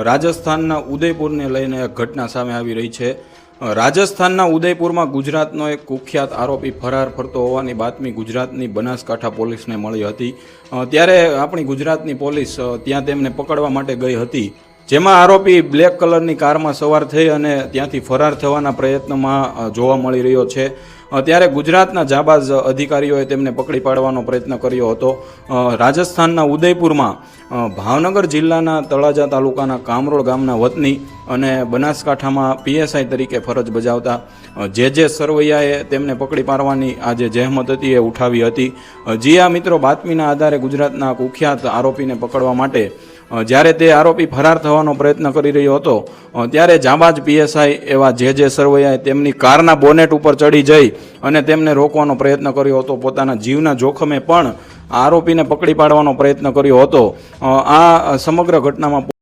રાજસ્થાનના ઉદયપુરને લઈને એક ઘટના સામે આવી રહી છે। રાજસ્થાનના ઉદયપુરમાં ગુજરાતનો એક કુખ્યાત આરોપી ફરાર ફરતો હોવાની બાતમી ગુજરાતની બનાસકાંઠા પોલીસને મળી હતી। ત્યારે આપણી ગુજરાતની પોલીસ ત્યાં તેમને પકડવા માટે ગઈ હતી, જેમાં આરોપી બ્લેક કલરની કારમાં સવાર થઈ અને ત્યાંથી ફરાર થવાના પ્રયત્નમાં જોવા મળી રહ્યો છે। ત્યારે ગુજરાતના જાબાઝ અધિકારીઓએ તેમને પકડી પાડવાનો પ્રયત્ન કર્યો હતો। રાજસ્થાનના ઉદયપુરમાં ભાવનગર જિલ્લાના તળાજા તાલુકાના કામરોળ ગામના વતની અને બનાસકાંઠામાં પીએસઆઈ તરીકે ફરજ બજાવતા જે સરવૈયાએ તેમને પકડી પાડવાની આ જે જહેમત હતી એ ઉઠાવી હતી। જી આ મિત્રો, બાતમીના આધારે ગુજરાતના કુખ્યાત આરોપીને પકડવા માટે જ્યારે તે આરોપી ફરાર થવાનો પ્રયત્ન કરી રહ્યો હતો ત્યારે જાબાજ પીએસઆઈ એવા જે સરવૈયાએ તેમની કારના બોનેટ ઉપર ચડી જઈ અને તેમને રોકવાનો પ્રયત્ન કર્યો હતો। પોતાના જીવના જોખમે પણ આરોપીને પકડી પાડવાનો પ્રયત્ન કર્યો હતો। આ સમગ્ર ઘટનામાં